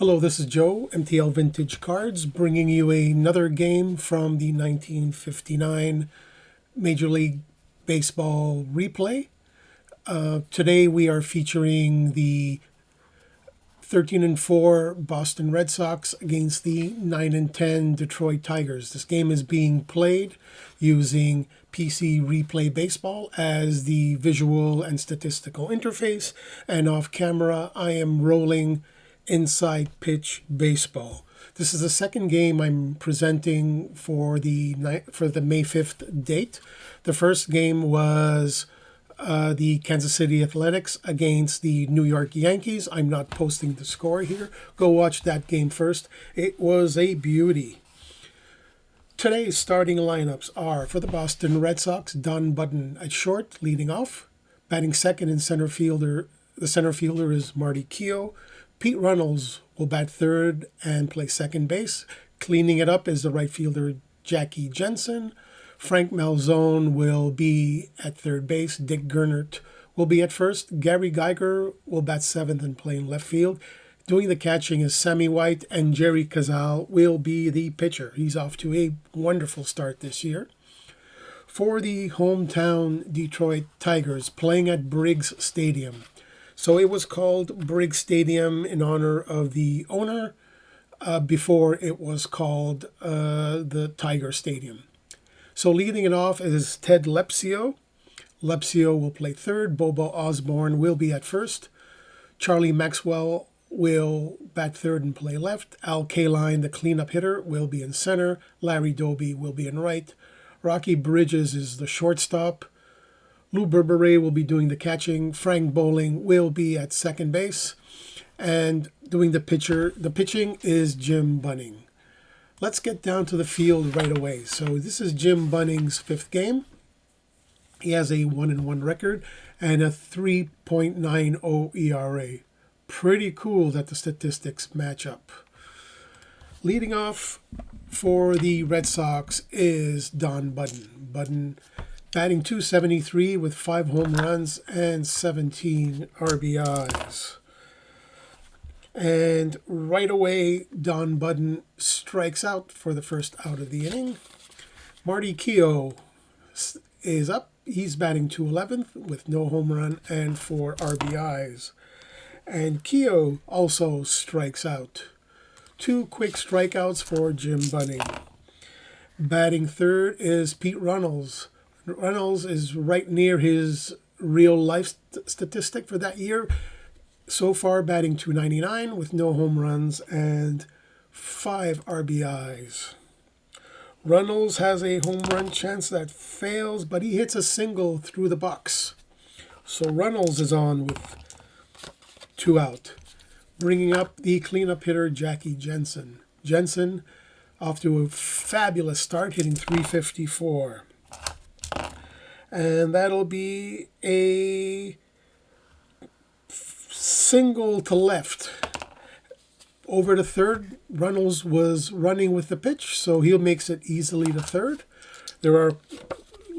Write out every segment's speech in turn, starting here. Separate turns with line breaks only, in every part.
Hello, this is Joe, MTL Vintage Cards, bringing you another game from the 1959 Major League Baseball replay. Today we are featuring the 13-4 Boston Red Sox against the 9-10 Detroit Tigers. This game is being played using PC Replay Baseball as the visual and statistical interface, and off camera I am rolling Inside Pitch Baseball. This is the second game I'm presenting for the May 5th date. The first game was the Kansas City Athletics against the New York Yankees. I'm not posting the score here. Go watch that game first. It was a beauty. Today's starting lineups are for the Boston Red Sox, Don Budden at short, leading off. Batting second and center fielder, the center fielder is Marty Keough. Pete Runnels will bat third and play second base. Cleaning it up is the right fielder Jackie Jensen. Frank Malzone will be at third base. Dick Gernert will be at first. Gary Geiger will bat seventh and play in left field. Doing the catching is Sammy White, and Jerry Cazal will be the pitcher. He's off to a wonderful start this year. For the hometown Detroit Tigers, playing at Briggs Stadium. So it was called Briggs Stadium in honor of the owner before it was called the Tiger Stadium. So leading it off is Ted Lepsio. Lepsio will play third. Bobo Osborne will be at first. Charlie Maxwell will bat third and play left. Al Kaline, the cleanup hitter, will be in center. Larry Doby will be in right. Rocky Bridges is the shortstop. Lou Berberet will be doing the catching. Frank Bowling will be at second base. And doing the pitching is Jim Bunning. Let's get down to the field right away. So this is Jim Bunning's fifth game. He has a 1-1 record and a 3.90 ERA. Pretty cool that the statistics match up. Leading off for the Red Sox is Don Budden. Budden batting .273 with 5 home runs and 17 RBIs. And right away, Don Budden strikes out for the first out of the inning. Marty Keough is up. He's batting .211 with no home run and 4 RBIs. And Keough also strikes out. 2 quick strikeouts for Jim Bunning. Batting third is Pete Runnels. Runnels is right near his real life statistic for that year. So far, batting .299 with no home runs and 5 RBIs. Runnels has a home run chance that fails, but he hits a single through the box. So Runnels is on with 2 out. Bringing up the cleanup hitter, Jackie Jensen. Jensen off to a fabulous start, hitting .354. And that'll be a single to left. Over to third, Runnels was running with the pitch, so he makes it easily to third. There are,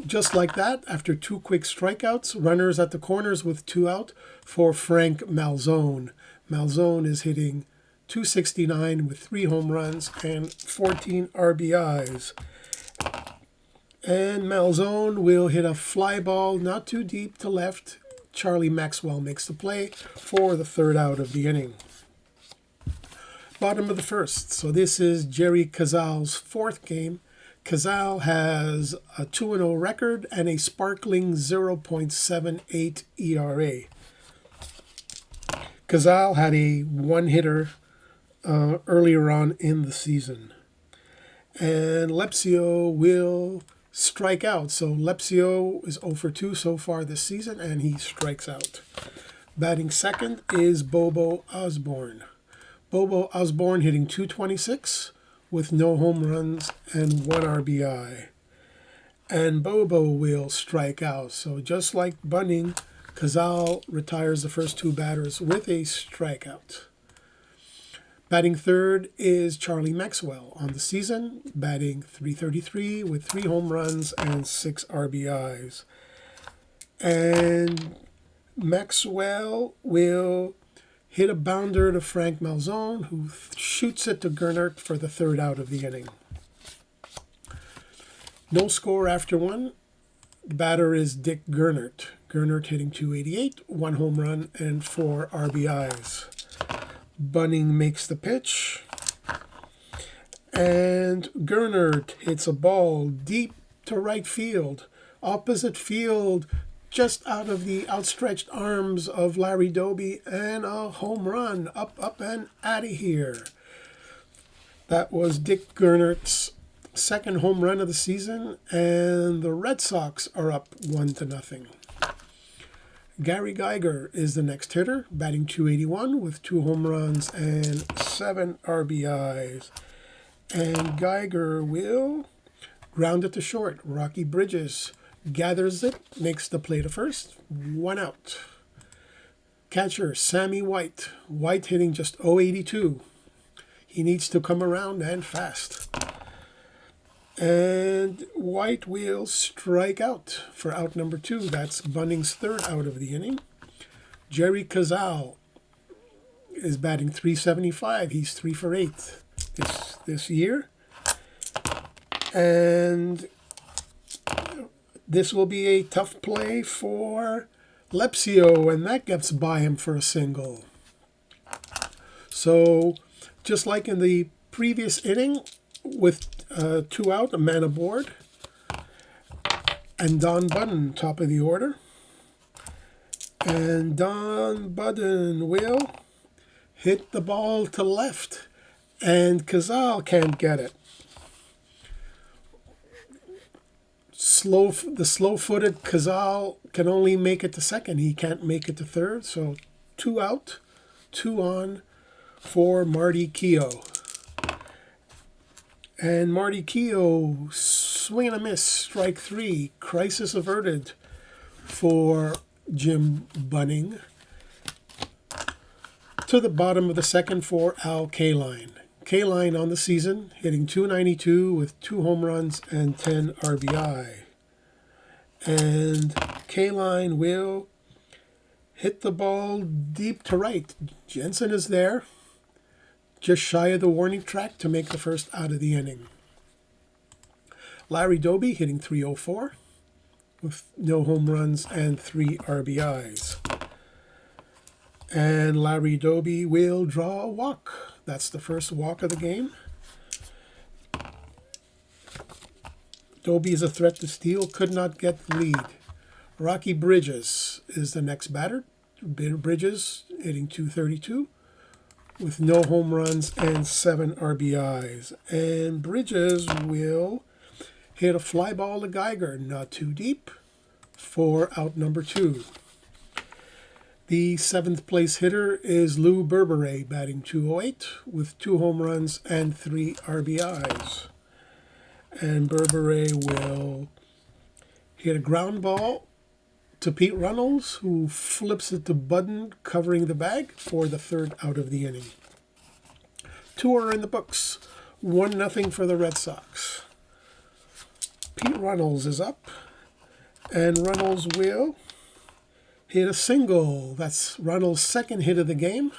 just like that, after 2 quick strikeouts, runners at the corners with 2 out for Frank Malzone. Malzone is hitting .269 with 3 home runs and 14 RBIs. And Malzone will hit a fly ball not too deep to left. Charlie Maxwell makes the play for the third out of the inning. Bottom of the first. So this is Jerry Cazal's fourth game. Cazal has a 2-0 record and a sparkling 0.78 ERA. Cazal had a one-hitter earlier on in the season. And Lepsio will strike out. So Lepsio is 0 for 2 so far this season, and he strikes out. Batting second is Bobo Osborne. Bobo Osborne hitting .226 with no home runs and 1 RBI. And Bobo will strike out. So just like Bunning, Cazal retires the first 2 batters with a strikeout. Batting third is Charlie Maxwell on the season, batting .333 with 3 home runs and 6 RBIs. And Maxwell will hit a bounder to Frank Malzone, who shoots it to Gernert for the third out of the inning. No score after one. The batter is Dick Gernert. Gernert hitting .288, 1 home run, and 4 RBIs. Bunning makes the pitch. And Gernert hits a ball deep to right field. Opposite field, just out of the outstretched arms of Larry Doby, and a home run. Up, and out of here. That was Dick Gernert's second home run of the season, and the Red Sox are up 1-0. Gary Geiger is the next hitter, batting .281 with 2 home runs and 7 RBIs. And Geiger will ground it to short. Rocky Bridges gathers it, makes the play to first, 1 out. Catcher Sammy White. White hitting just .082. He needs to come around and fast. And White will strike out for out number 2. That's Bunning's third out of the inning. Jerry Cazal is batting .375. He's 3 for 8 this year. And this will be a tough play for Lepsio, and that gets by him for a single. So, just like in the previous inning, with 2 out, a man aboard, and Don Budden, top of the order. And Don Budden will hit the ball to left, and Cazal can't get it. The slow-footed Cazal can only make it to second. He can't make it to third, so 2 out, 2 on for Marty Keogh. And Marty Keogh, swing and a miss, strike 3, crisis averted for Jim Bunning. To the bottom of the second for Al Kaline. Kaline on the season, hitting .292 with 2 home runs and 10 RBI. And Kaline will hit the ball deep to right. Jensen is there, just shy of the warning track to make the first out of the inning. Larry Doby hitting .304 with no home runs and 3 RBIs. And Larry Doby will draw a walk. That's the first walk of the game. Doby is a threat to steal, could not get the lead. Rocky Bridges is the next batter. Bridges hitting .232 with no home runs and 7 RBIs. And Bridges will hit a fly ball to Geiger, not too deep, for out number 2. The 7th place hitter is Lou Berberet, batting .208 with 2 home runs and 3 RBIs. And Berberet will hit a ground ball to Pete Runnels, who flips it to Budden, covering the bag for the third out of the inning. 2 are in the books, 1-0 for the Red Sox. Pete Runnels is up, and Runnels will hit a single. That's Runnels' second hit of the game.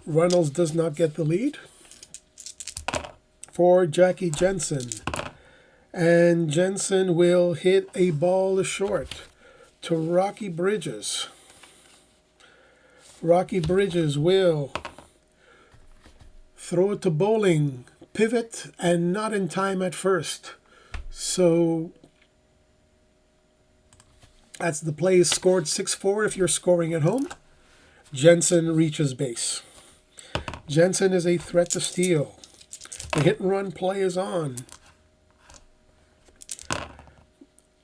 Runnels does not get the lead for Jackie Jensen. And Jensen will hit a ball to short to Rocky Bridges. Rocky Bridges will throw it to Bowling, pivot, and not in time at first. So that's the play is scored 6-4 if you're scoring at home. Jensen reaches base. Jensen is a threat to steal. The hit-and-run play is on.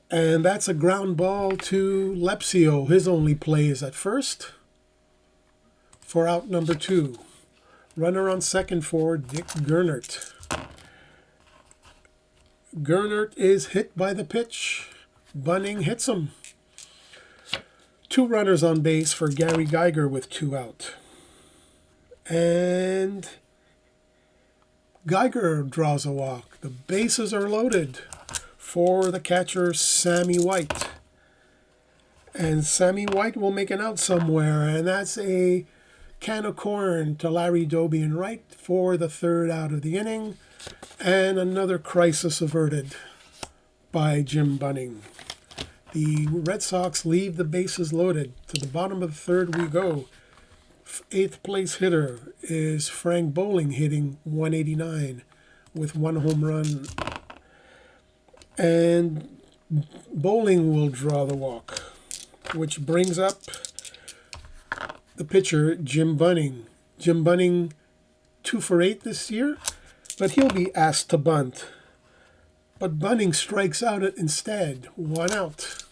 And that's a ground ball to Lepsio. His only play is at first for out number 2. Runner on second for Dick Gernert. Gernert is hit by the pitch. Bunning hits him. 2 runners on base for Gary Geiger with 2 out. And Geiger draws a walk. The bases are loaded for the catcher Sammy White. And Sammy White will make an out somewhere, and that's a can of corn to Larry Doby and Wright for the third out of the inning, and another crisis averted by Jim Bunning. The Red Sox leave the bases loaded. To the bottom of the third we go. Eighth place hitter is Frank Bowling, hitting 189 with 1 home run. And Bowling will draw the walk, which brings up the pitcher, Jim Bunning. Jim Bunning, 2 for 8 this year, but he'll be asked to bunt. But Bunning strikes out it instead. 1 out.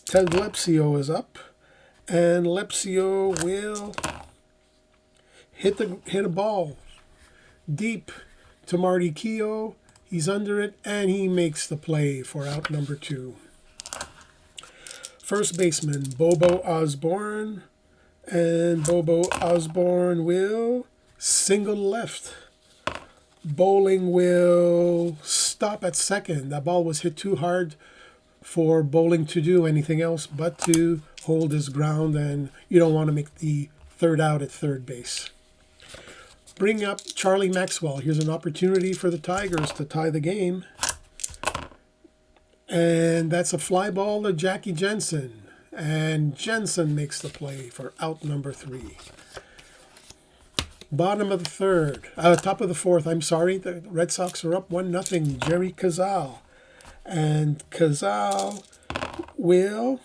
Ted Lepsio is up, and Lepsio will hit a ball deep to Marty Keogh. He's under it, and he makes the play for out number 2. First baseman, Bobo Osborne, and Bobo Osborne will single left. Bowling will stop at second. That ball was hit too hard for Bowling to do anything else but to hold his ground, and you don't want to make the third out at third base. Bring up Charlie Maxwell. Here's an opportunity for the Tigers to tie the game. And that's a fly ball to Jackie Jensen. And Jensen makes the play for out number 3. Bottom of the third. Top of the fourth, I'm sorry. The Red Sox are up 1-0. Jerry Cazal. And Cazal will...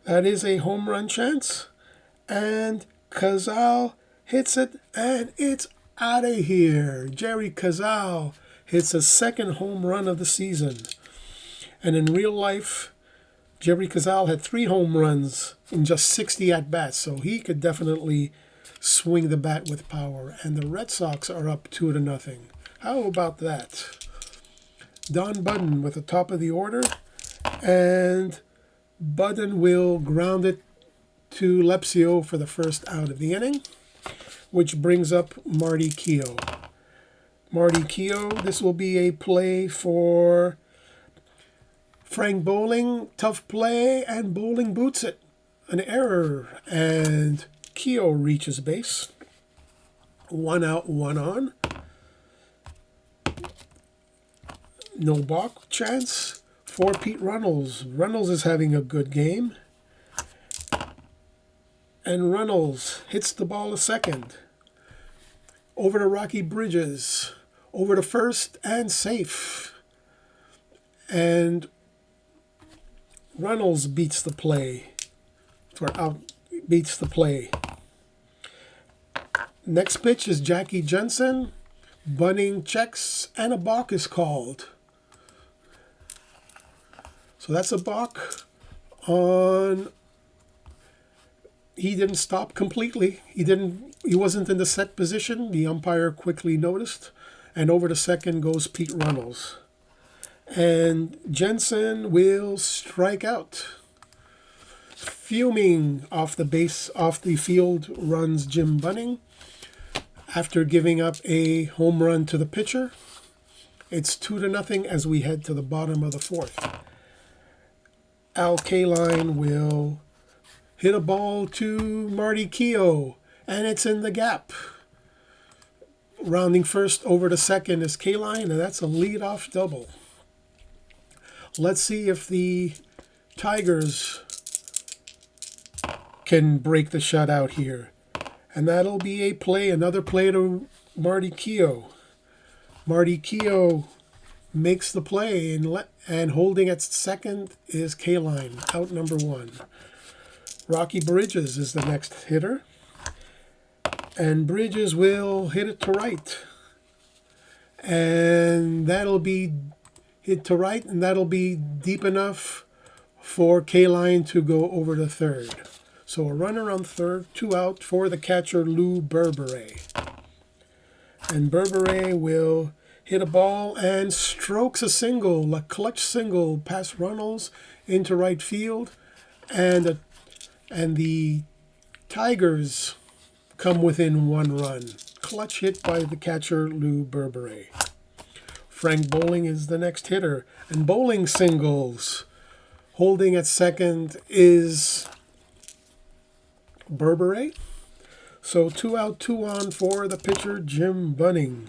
That is a home run chance. And Cazal hits it, and it's out of here. Jerry Cazal hits a second home run of the season. And in real life, Jerry Cazal had 3 home runs in just 60 at-bats, so he could definitely swing the bat with power. And the Red Sox are up 2-0. How about that? Don Budden with the top of the order, and Budden will ground it to Lepsio for the first out of the inning, which brings up Marty Keogh. Marty Keogh, this will be a play for Frank Bowling. Tough play, and Bowling boots it. An error, and Keogh reaches base. 1 out, 1 on. No balk chance for Pete Runnels. Runnels is having a good game. And Runnels hits the ball to second. Over to Rocky Bridges. Over to first and safe. And Runnels beats the play. Beats the play. Next pitch is Jackie Jensen. Bunning checks, and a balk is called. So that's a balk on... He didn't stop completely. He wasn't in the set position. The umpire quickly noticed. And over to second goes Pete Runnels. And Jensen will strike out. Fuming off the field runs Jim Bunning after giving up a home run to the pitcher. It's 2-0 as we head to the bottom of the fourth. Al Kaline will hit a ball to Marty Keogh, and it's in the gap. Rounding first over to second is Kaline, and that's a leadoff double. Let's see if the Tigers can break the shutout here. And that'll be a play, another play to Marty Keogh. Marty Keogh makes the play, and holding at second is Kaline, out number 1. Rocky Bridges is the next hitter. And Bridges will hit it to right. And that'll be hit to right, and that'll be deep enough for Kaline to go over to third. So a runner on third, 2 out for the catcher, Lou Berberet. And Berberet will hit a ball and strokes a single, a clutch single past Runnels into right field. And the Tigers come within 1 run. Clutch hit by the catcher, Lou Berberet. Frank Bowling is the next hitter. And Bowling singles. Holding at second is Burberry. So 2 out, 2 on for the pitcher, Jim Bunning.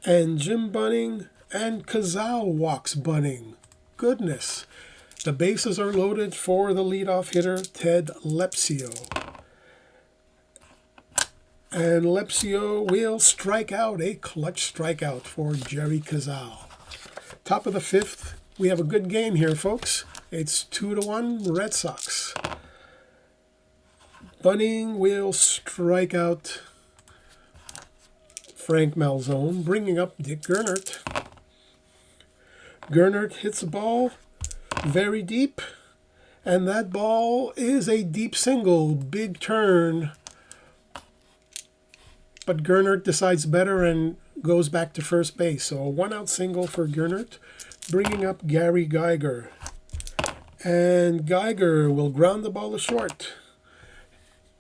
And Jim Bunning and Cazal walks Bunning. Goodness. The bases are loaded for the leadoff hitter, Ted Lepsio. And Lepsio will strike out, a clutch strikeout for Jerry Cazal. Top of the fifth, we have a good game here, folks. It's 2-1 Red Sox. Bunning will strike out Frank Malzone, bringing up Dick Gernert. Gernert hits a ball very deep, and that ball is a deep single, big turn. But Gernert decides better and goes back to first base. So a 1-out single for Gernert, bringing up Gary Geiger. And Geiger will ground the ball to short.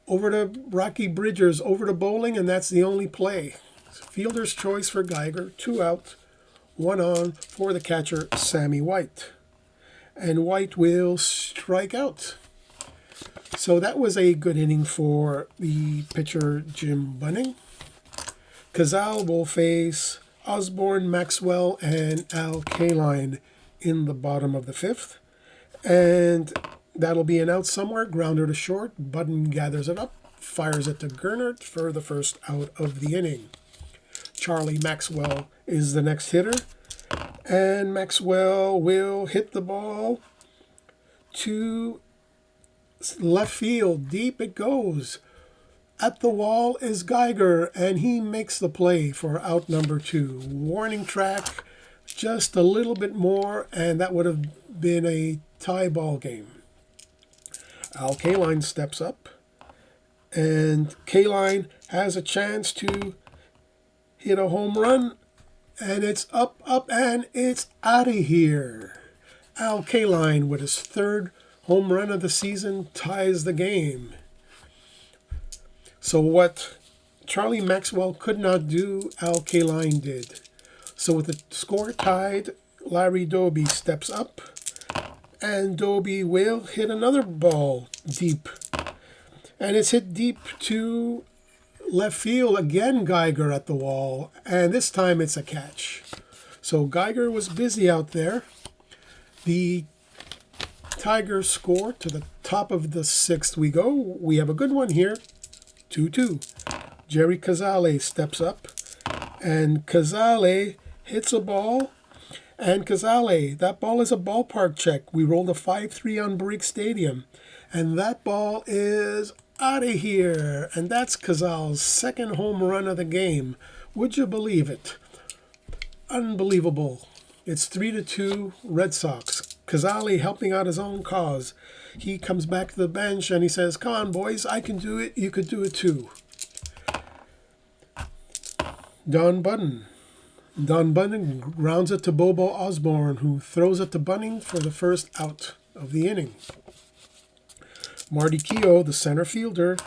Over to Rocky Bridgers, over to Bowling, and that's the only play. Fielder's choice for Geiger, 2 out, 1 on for the catcher, Sammy White. And White will strike out. So that was a good inning for the pitcher, Jim Bunning. Cazal will face Osborne, Maxwell, and Al Kaline in the bottom of the fifth. And that'll be an out somewhere, grounder to short. Bunning gathers it up, fires it to Gernert for the first out of the inning. Charlie Maxwell is the next hitter. And Maxwell will hit the ball to left field. Deep it goes. At the wall is Geiger, and he makes the play for out number 2. Warning track, just a little bit more, and that would have been a tie ball game. Al Kaline steps up, and Kaline has a chance to hit a home run, and it's up, and it's out of here. Al Kaline, with his 3rd home run of the season, ties the game. So what Charlie Maxwell could not do, Al Kaline did. So with the score tied, Larry Doby steps up, and Doby will hit another ball deep. And it's hit deep to left field. Again, Geiger at the wall, and this time it's a catch. So Geiger was busy out there. The Tigers score to the top of the 6th we go. We have a good one here. 2-2. Jerry Cazale steps up, and Cazale hits a ball. And Cazale, that ball is a ballpark check. We rolled a 5-3 on Brick Stadium, and that ball is out of here. And that's Cazale's 2nd home run of the game. Would you believe it? Unbelievable. It's 3-2 Red Sox. Cazale helping out his own cause. He comes back to the bench and he says, "Come on, boys, I can do it. You could do it too." Don Bunning grounds it to Bobo Osborne, who throws it to Bunning for the first out of the inning. Marty Keogh, the center fielder,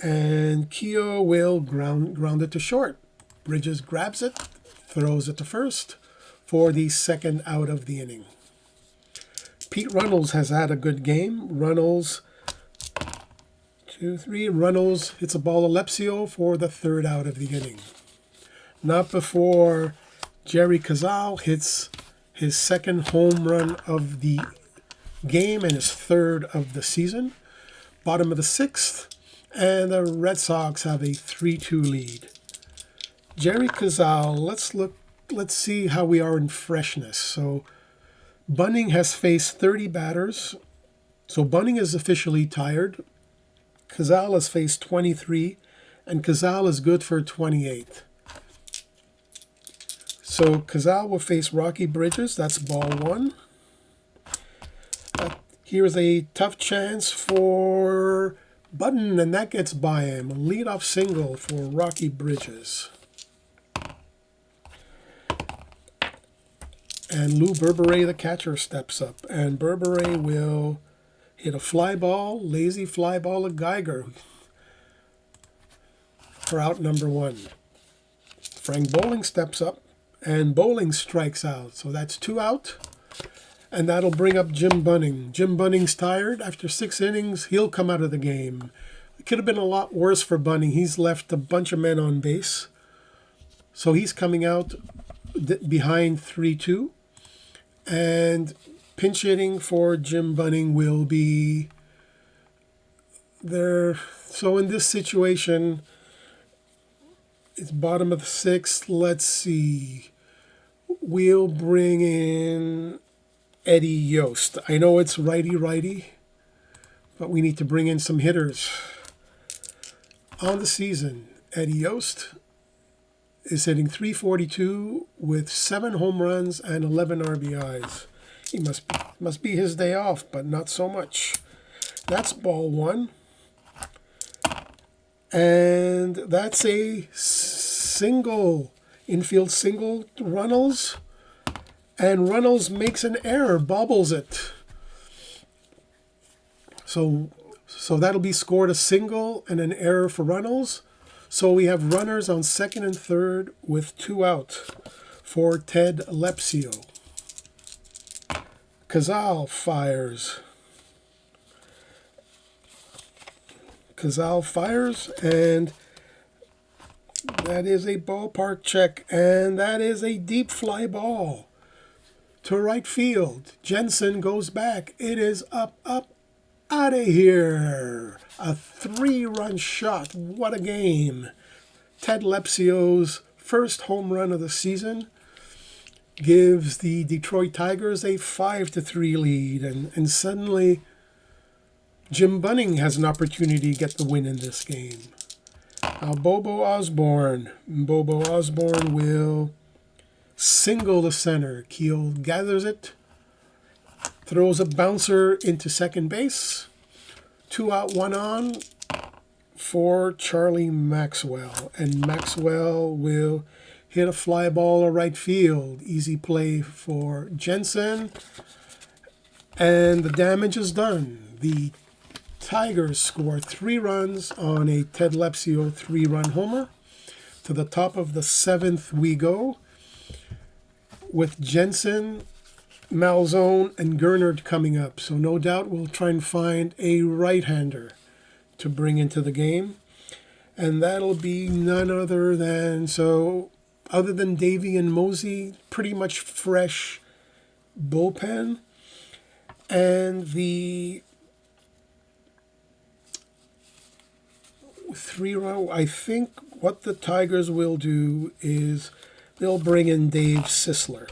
and Keogh will ground it to short. Bridges grabs it, throws it to first for the 2nd out of the inning. Pete Runnels has had a good game. Runnels hits a ball to Lepsio for the 3rd out of the inning. Not before Jerry Cazal hits his 2nd home run of the game and his 3rd of the season. Bottom of the 6th, and the Red Sox have a 3-2 lead. Jerry Cazal, let's see how we are in freshness. So Bunning has faced 30 batters. So Bunning is officially tired. Cazal has faced 23, and Cazal is good for 28. So Cazal will face Rocky Bridges. That's ball 1. Here's a tough chance for Button, and that gets by him. A leadoff single for Rocky Bridges. And Lou Burberry, the catcher, steps up. And Burberry will hit a fly ball, lazy fly ball to Geiger for out number 1. Frank Bowling steps up, and Bowling strikes out. So that's 2 out. And that'll bring up Jim Bunning. Jim Bunning's tired. After 6 innings, he'll come out of the game. It could have been a lot worse for Bunning. He's left a bunch of men on base. So he's coming out behind 3-2. And pinch hitting for Jim Bunning will be there. So in this situation, it's bottom of the 6th. Let's see. We'll bring in Eddie Yost. I know it's righty-righty, but we need to bring in some hitters. On the season, Eddie Yost is hitting .342 with 7 home runs and 11 RBIs. He must be his day off, but not so much. That's ball 1. And that's a single, infield single to Runnels. And Runnels makes an error, bobbles it. So that'll be scored a single and an error for Runnels. So we have runners on second and third with 2 out for Ted Lepsio. Cazal fires. And that is a ballpark check, and that is a deep fly ball to right field. Jensen goes back. It is up, out of here. A 3-run shot. What a game. Ted Lepsio's first home run of the season gives the Detroit Tigers a 5-3 lead, and suddenly Jim Bunning has an opportunity to get the win in this game. Now Bobo Osborne will single the center. Keel gathers it, throws a bouncer into second base. 2 out, 1 on for Charlie Maxwell. And Maxwell will hit a fly ball to right field. Easy play for Jensen. And the damage is done. The Tigers score 3 runs on a Ted Lepsio 3-run homer. To the top of the 7th we go, with Jensen, Malzone, and Gernert coming up. So no doubt we'll try and find a right-hander to bring into the game. And that'll be none other than, other than Davey and Mosey, pretty much fresh bullpen. And the 3-run, I think what the Tigers will do is they'll bring in Dave Sisler.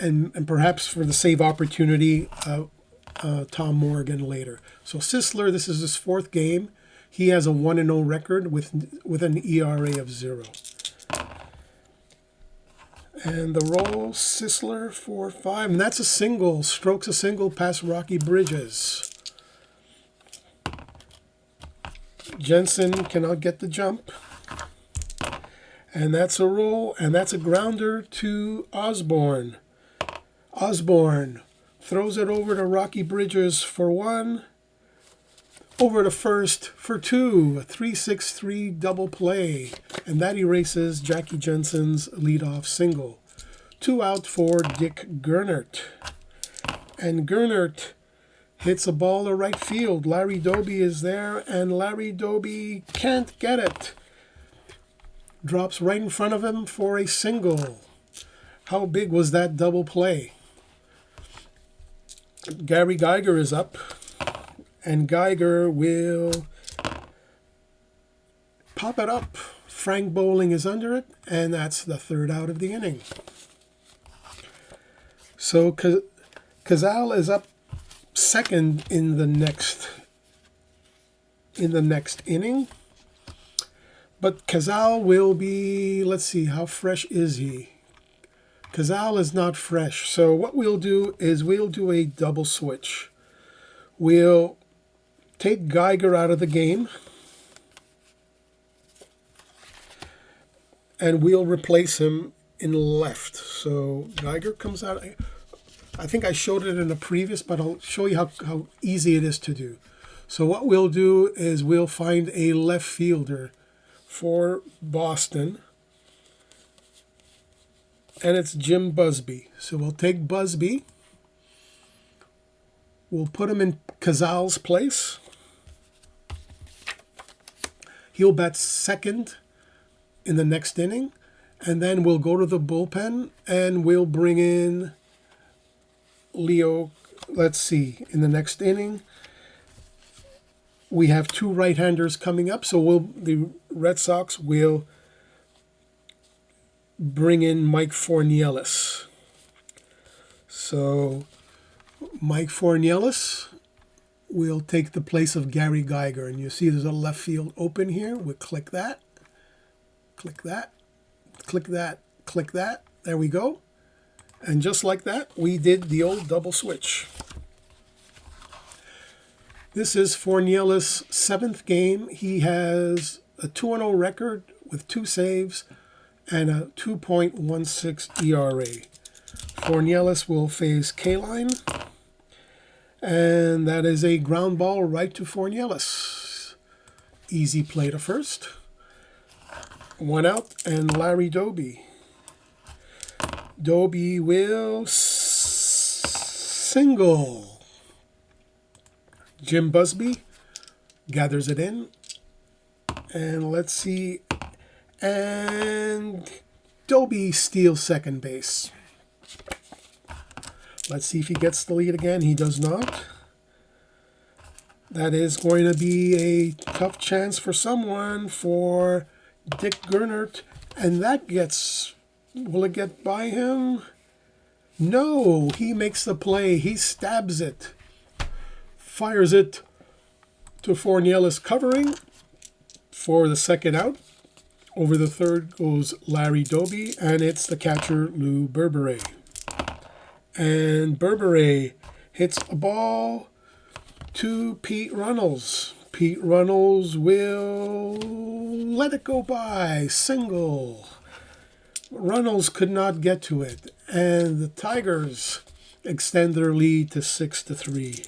And perhaps for the save opportunity, Tom Morgan later. So Sisler, this is his 4th game. He has a 1-0 record with an ERA of 0. And the roll, Sisler for 5. And that's a single. Strokes a single past Rocky Bridges. Jensen cannot get the jump. And that's a roll. And that's a grounder to Osborne. Osborne throws it over to Rocky Bridges for 1. Over to first for 2. A 3-6-3 double play. And that erases Jackie Jensen's leadoff single. 2 out for Dick Gernert. And Gernert hits a ball to right field. Larry Doby is there, and Larry Doby can't get it. Drops right in front of him for a single. How big was that double play? Gary Geiger is up, and Geiger will pop it up. Frank Bowling is under it, and that's the 3rd out of the inning. So Cazal is up second in the next inning. But Cazal will be, let's see, how fresh is he? Cazal is not fresh. So what we'll do is we'll do a double switch. We'll take Geiger out of the game, and we'll replace him in left. So Geiger comes out. I think I showed it in a previous, but I'll show you how easy it is to do. So what we'll do is we'll find a left fielder for Boston. and it's Jim Busby. So we'll take Busby. We'll put him in Cazal's place. He'll bat second in the next inning. And then we'll go to the bullpen and we'll bring in Leo. Let's see, in the next inning, we have two right-handers coming up. So the Red Sox will bring in Mike Fornielis. So Mike Fornielis will take the place of Gary Geiger. And you see there's a left field open here. We'll click that, click that, click that, click that. There we go. And just like that, we did the old double switch. This is Fornielis' 7th game. He has a 2-0 record with 2 saves and a 2.16 ERA. Fornielis will face Kaline. And that is a ground ball right to Fornielis. Easy play to first. 1 out, and Larry Doby. Doby will single. Jim Busby gathers it in. And let's see. And Doby steals second base. Let's see if he gets the lead again. He does not. That is going to be a tough chance for someone, for Dick Gernert. And that gets... Will it get by him? No, he makes the play. He stabs it. Fires it to Fornielis covering for the second out. Over the third goes Larry Doby, and it's the catcher Lou Berberet. And Berberet hits a ball to Pete Runnels. Pete Runnels will let it go by. Single. Runnels could not get to it, and the Tigers extend their lead to 6-3.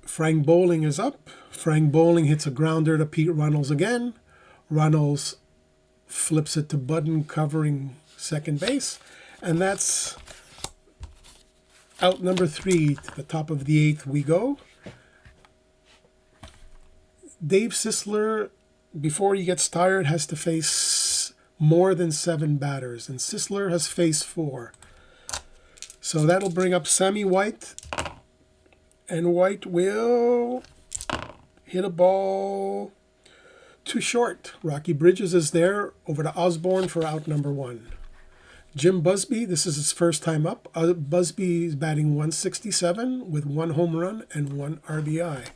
Frank Bowling is up. Frank Bowling hits a grounder to Pete Runnels again. Runnels flips it to Budden covering second base, and that's out number 3. To the top of the 8th we go. Dave Sisler, before he gets tired, has to face more than 7 batters, and Sisler has faced 4. So that'll bring up Sammy White, and White will hit a ball too short. Rocky Bridges is there, over to Osborne for out number 1. Jim Busby, this is his first time up. Busby is batting 167 with 1 home run and 1 RBI.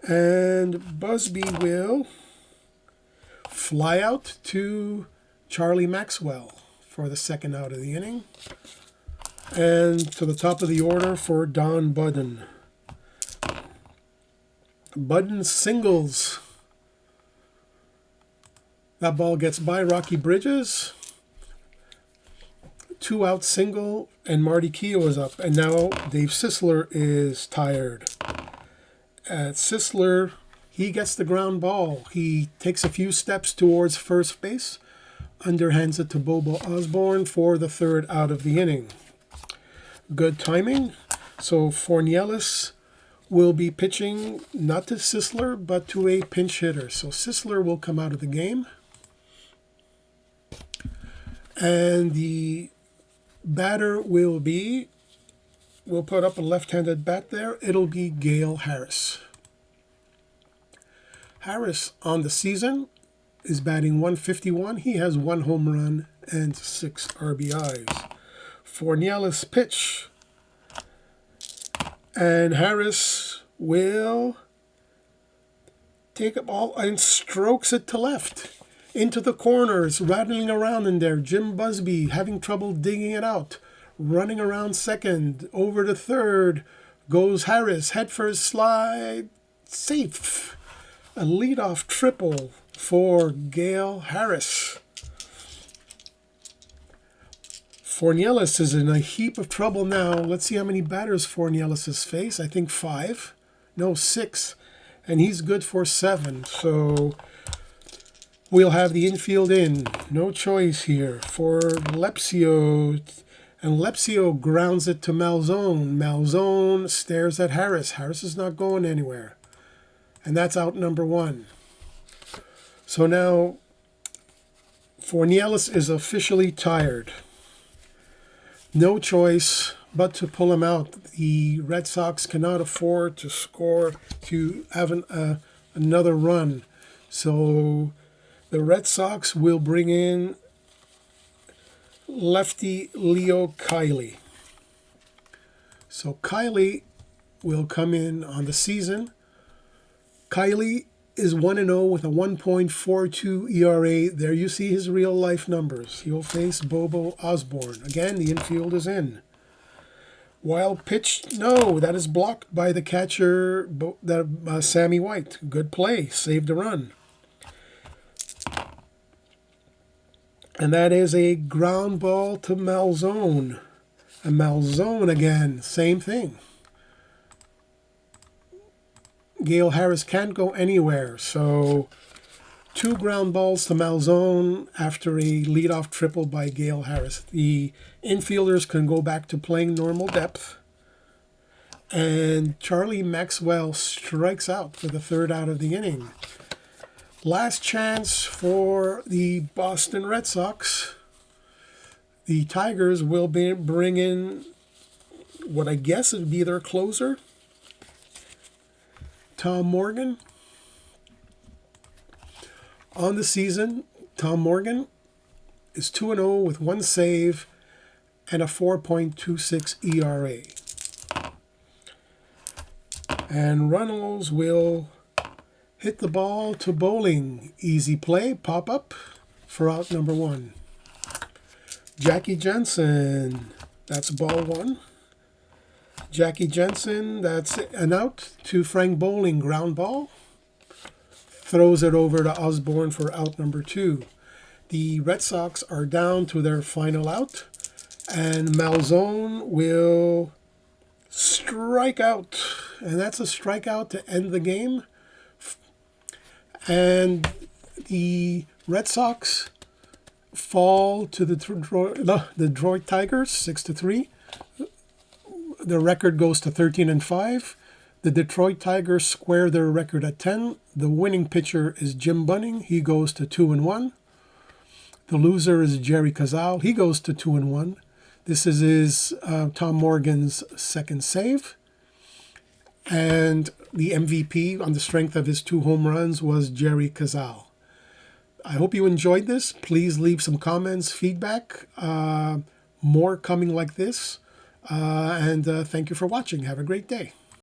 And Busby will fly out to Charlie Maxwell for the second out of the inning. And to the top of the order for Don Budden. Budden singles. That ball gets by Rocky Bridges. 2 out single, and Marty Keogh is up. And now Dave Sisler is tired. Sisler, he gets the ground ball. He takes a few steps towards first base, underhands it to Bobo Osborne for the third out of the inning. Good timing. So Fornielis will be pitching not to Sisler, but to a pinch hitter. So Sisler will come out of the game. And the batter will be... We'll put up a left-handed bat there. It'll be Gale Harris. Harris on the season is batting 151. He has 1 home run and 6 RBIs. Fornielis pitch. And Harris will take a ball and strokes it to left. Into the corners, rattling around in there. Jim Busby having trouble digging it out. Running around second, over to third, goes Harris, head first slide, safe. A leadoff triple for Gale Harris. Fornielis is in a heap of trouble now. Let's see how many batters Fornielis has faced. I think 5. No, 6. And he's good for 7. So We'll have the infield in. No choice here for Lepsio. And Lepsio grounds it to Malzone. Malzone stares at Harris. Harris is not going anywhere. And that's out number one. So now Fornielis is officially tired. No choice but to pull him out. The Red Sox cannot afford to score, to have another run. So the Red Sox will bring in lefty Leo Kiley. So Kiley will come in on the season. Kiley is 1-0 with a 1.42 ERA. There you see his real life numbers. He'll face Bobo Osborne. Again, the infield is in. Wild pitch, no, that is blocked by the catcher, Sammy White. Good play, saved a run. And that is a ground ball to Malzone. And Malzone again, same thing. Gale Harris can't go anywhere, so 2 ground balls to Malzone after a leadoff triple by Gale Harris. The infielders can go back to playing normal depth. And Charlie Maxwell strikes out for the 3rd out of the inning. Last chance for the Boston Red Sox. The Tigers will bring in what I guess would be their closer, Tom Morgan. On the season, Tom Morgan is 2-0 with 1 save and a 4.26 ERA. And Runnels will hit the ball to Bowling. Easy play, pop up for out number 1. Jackie Jensen, that's ball 1. Jackie Jensen, that's an out to Frank Bowling, ground ball. Throws it over to Osborne for out number 2. The Red Sox are down to their final out, and Malzone will strike out. And that's a strikeout to end the game. And the Red Sox fall to the Detroit Tigers 6-3. The record goes to 13-5. The Detroit Tigers square their record at 10. The winning pitcher is Jim Bunning. He goes to 2-1. The loser is Jerry Cazal. He goes to 2-1. This is his Tom Morgan's 2nd save. And the MVP on the strength of his 2 home runs was Jerry Cazal. I hope you enjoyed this. Please leave some comments, feedback. More coming like this. And thank you for watching. Have a great day.